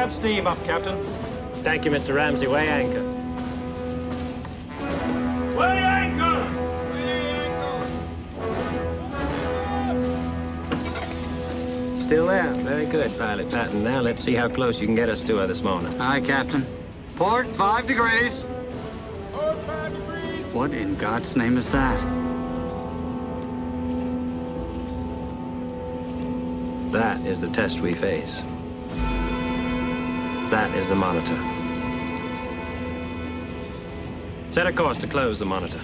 have steam up, Captain. Thank you, Mr. Ramsey. Weigh anchor. Weigh anchor! Still there. Very good, Pilot Patton. Now let's see how close you can get us to her this morning. Aye, Captain. Port 5 degrees. Port 5 degrees. What in God's name is that? That is the test we face. That is the monitor. Set a course to close the monitor.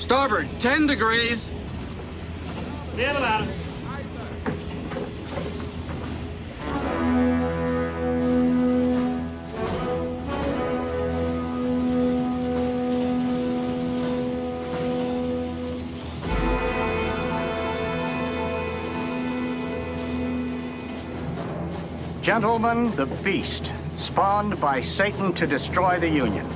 Starboard, 10 degrees. Near the ladder. Gentlemen, the beast, spawned by Satan to destroy the Union.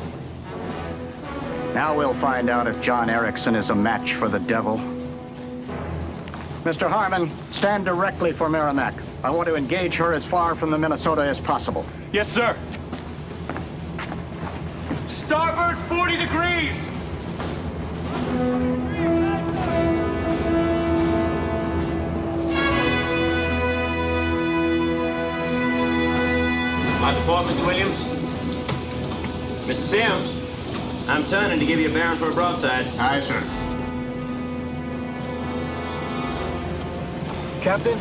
Now we'll find out if John Erickson is a match for the devil. Mr. Harmon, stand directly for Merrimack. I want to engage her as far from the Minnesota as possible. Yes, sir. Starboard 40 degrees. Out to port, Mr. Williams. Mr. Sims, I'm turning to give you a bearing for a broadside. Aye, sir. Captain,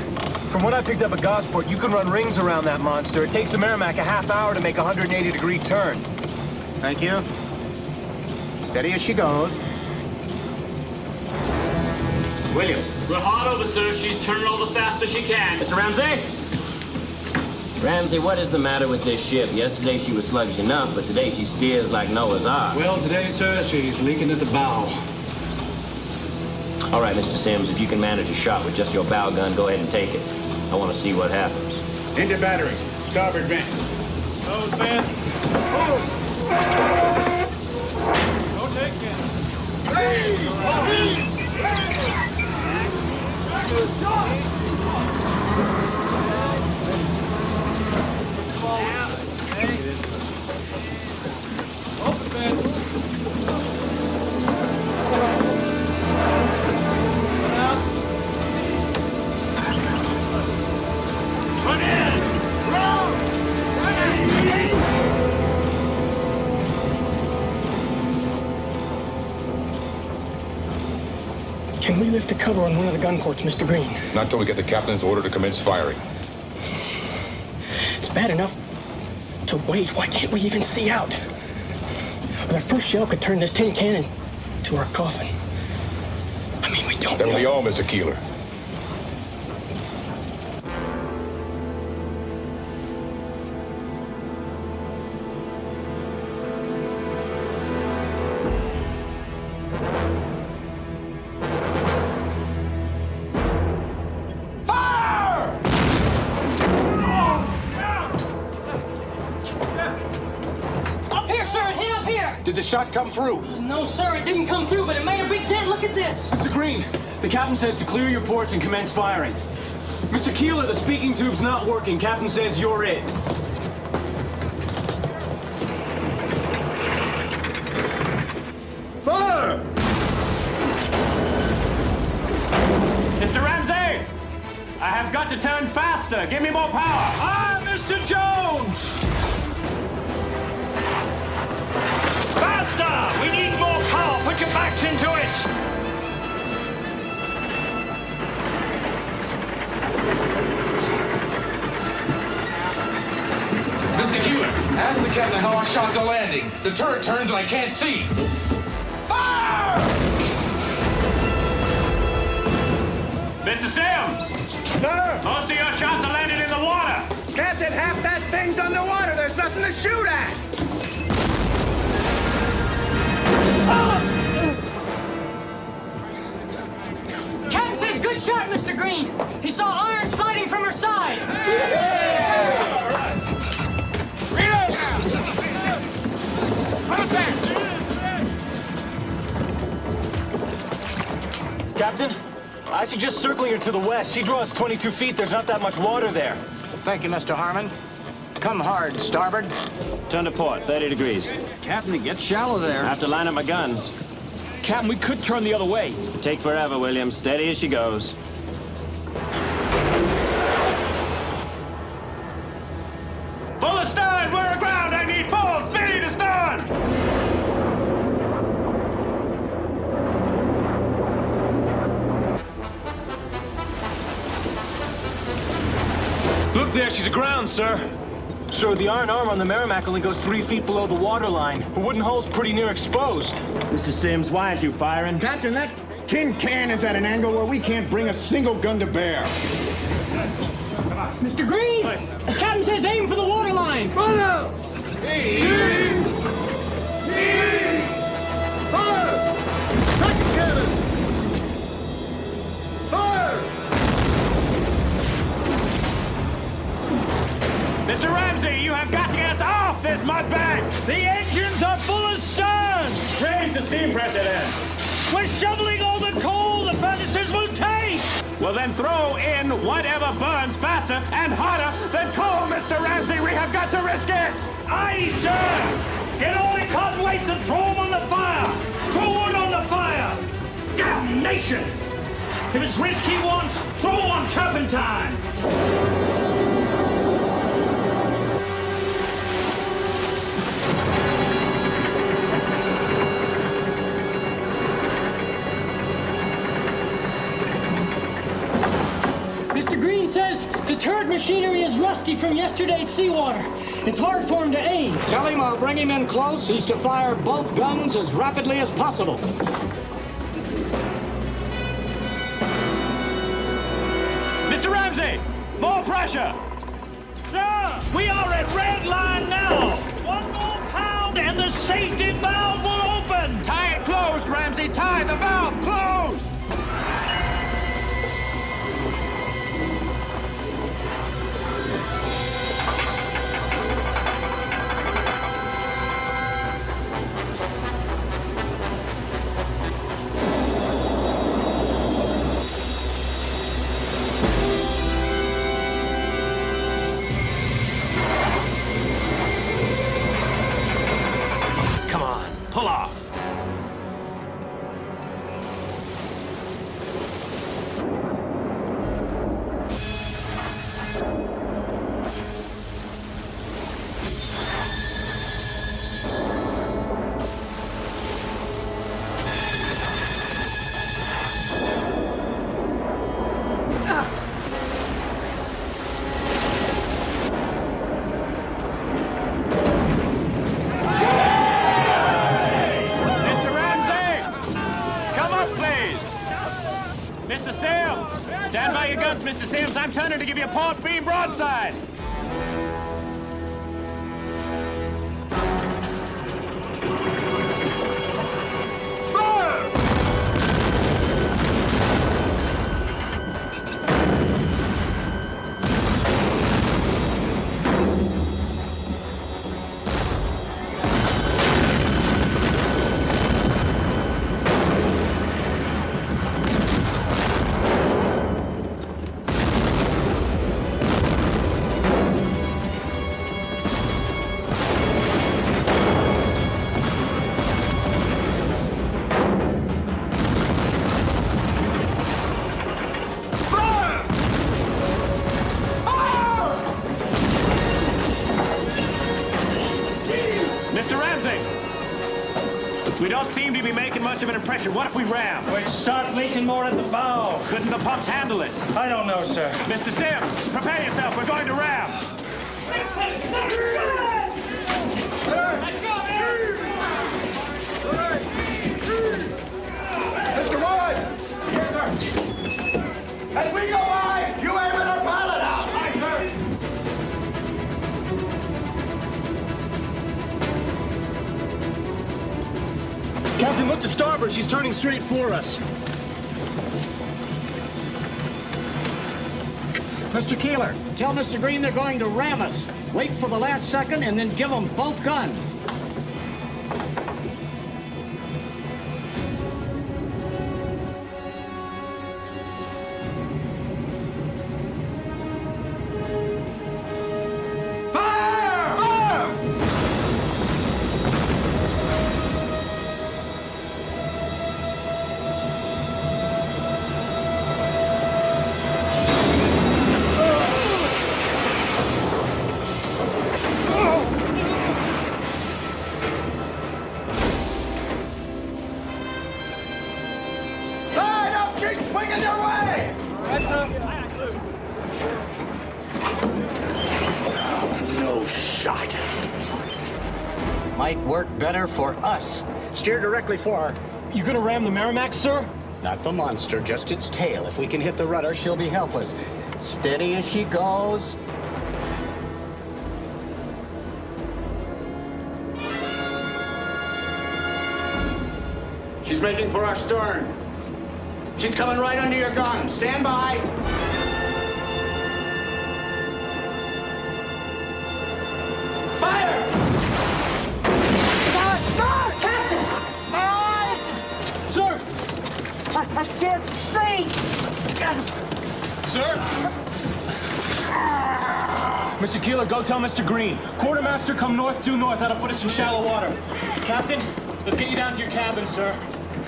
from what I picked up at Gosport, you can run rings around that monster. It takes the Merrimack a half hour to make a 180-degree turn. Thank you. Steady as she goes. William. We're hot over, sir. She's turning all the faster she can. Mr. Ramsey? Ramsey, what is the matter with this ship? Yesterday she was sluggish enough, but today she steers like Noah's Ark. Well, today, sir, she's leaking at the bow. All right, Mr. Sims, if you can manage a shot with just your bow gun, go ahead and take it. I want to see what happens. Into battery. Starboard vent. Nose vent. Don't take Open vent. Can we lift to cover on one of the gun ports, Mr. Green? Not till we get the captain's order to commence firing. It's bad enough to wait. Why can't we even see out? Or the first shell could turn this tin cannon to our coffin. I mean, we don't Then know. we all, Mr. Keeler. Did the shot come through? No, sir, it didn't come through, but it made a big dent. Look at this. Mr. Green, the captain says to clear your ports and commence firing. Mr. Keeler, the speaking tube's not working. Captain says you're it. Fire! Mr. Ramsey! I have got to turn faster. Give me more power. Ah, Mr. Jones! Faster! We need more power. Put your backs into it. Mr. Keeler, ask the captain how our shots are landing. The turret turns and I can't see. Fire! Mr. Sims! Sir! Most of your shots are landing in the water. Captain, half that thing's underwater. There's nothing to shoot at. Captain says good shot, Mr. Green. He saw iron sliding from her side. Captain, I suggest circling her to the west. She draws 22 feet. There's not that much water there. Thank you, Mr. Harmon. come hard, starboard. Turn to port, 30 degrees. Captain, it gets shallow I there. have to line up my guns. Captain, we could turn the other way. Take forever, William. Steady as she goes. Full astern! We're aground! I need full speed astern! Look there, she's aground, sir. Sir, the iron arm on the Merrimack only goes 3 feet below the waterline. Her wooden hull's pretty near exposed. Mr. Sims, why aren't you firing? Captain, that tin can is at an angle where we can't bring a single gun to bear. Mr. Green! The captain says aim for the waterline! Mr. Ramsey, you have got to get us off this mudbank! The engines are full of stern! Raise the steam pressure then. We're shoveling all the coal the furnaces will take! Well, then throw in whatever burns faster and harder than coal, Mr. Ramsey! We have got to risk it! Aye, sir! Get all the cotton waste and throw them on the fire! Throw wood on the fire! Damnation! If it's risk he wants, throw on turpentine! Mr. Green says the turret machinery is rusty from yesterday's seawater. It's hard for him to aim. Tell him I'll bring him in close. He's to fire both guns as rapidly as possible. Mr. Ramsey, more pressure! Sir, we are at red line now! One more pound and the safety valve will open! Tie it closed, Ramsey! Tie the valve closed! Come on, pull off! Mr. Ramsey! Come up, please! Mr. Sims! Stand by your guns, Mr. Sims. I'm turning to give you a port beam broadside. Mr. Ramsey! We don't seem to be making much of an impression. What if we ram? We'd start leaking more at the bow. Couldn't the pumps handle it? I don't know, sir. Mr. Sims, prepare yourself. We're going to ram. Mr. Wood! As we go by, you aim at our pilot house! Captain, look to starboard. She's turning straight for us. Mr. Keeler, tell Mr. Green they're going to ram us. Wait for the last second and then give them both guns. Fire! blocking their way! No shot. Might work better for us. Steer directly for her. You gonna ram the Merrimack, sir? Not the monster, just its tail. If we can hit the rudder, she'll be helpless. Steady as she goes. She's making for our stern. She's coming right under your gun. Stand by. Fire! Sir! I can't see! Sir! Mr. Keeler, go tell Mr. Green. Quartermaster, come north, due north. That'll put us in shallow water. Captain, let's get you down to your cabin, sir.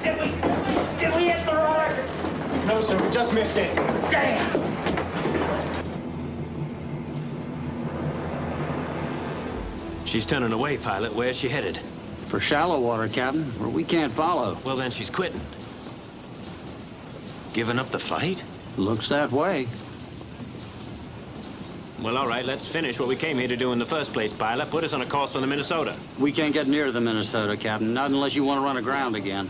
Did we hit the rudder? No, sir, we just missed it. Damn! She's turning away, pilot. Where's she headed? For shallow water, Captain, where we can't follow. Well, then she's quitting. Giving up the fight? Looks that way. Well, all right, let's finish what we came here to do in the first place, pilot. Put us on a course for the Minnesota. We can't get near the Minnesota, Captain. Not unless you want to run aground again.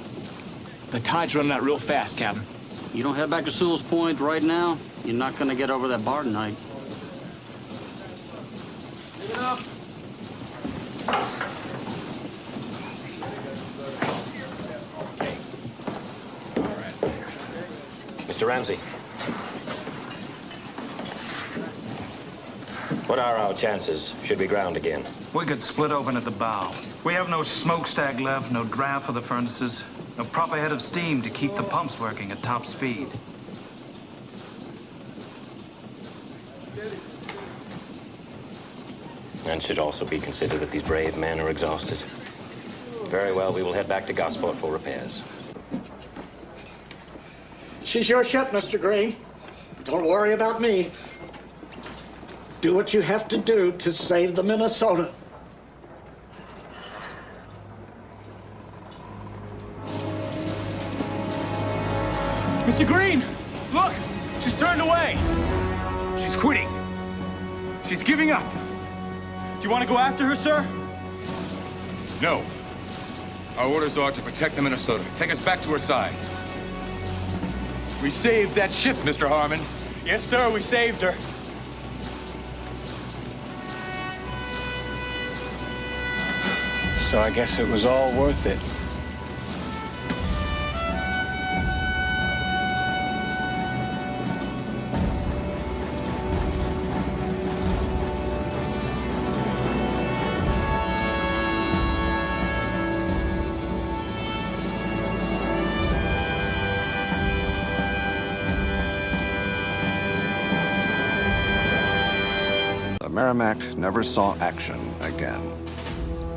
The tide's running out real fast, Captain. You don't head back to Sewell's Point right now, you're not going to get over that bar tonight. Pick it up. Mr. Ramsey. What are our chances should we ground again? We could split open at the bow. We have no smokestack left, no draft for the furnaces, no proper head of steam to keep the pumps working at top speed. And should also be considered that these brave men are exhausted. Very well, we will head back to Gosport for repairs. She's your ship, Mr. Green. Don't worry about me. Do what you have to do to save the Minnesota. Mr. Green! Look! She's turned away! She's quitting. She's giving up. Do you want to go after her, sir? No. Our orders are to protect the Minnesota. Take us back to her side. We saved that ship, Mr. Harmon. Yes, sir, we saved her. So I guess it was all worth it. The Merrimack never saw action again.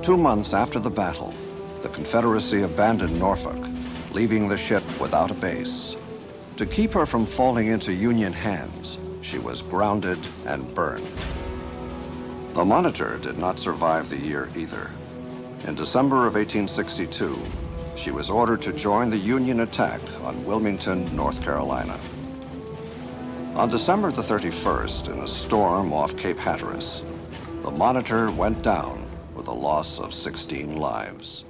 2 months after the battle, the Confederacy abandoned Norfolk, leaving the ship without a base. To keep her from falling into Union hands, she was grounded and burned. The Monitor did not survive the year either. In December of 1862, she was ordered to join the Union attack on Wilmington, North Carolina. On December the 31st, in a storm off Cape Hatteras, the Monitor went down with a loss of 16 lives.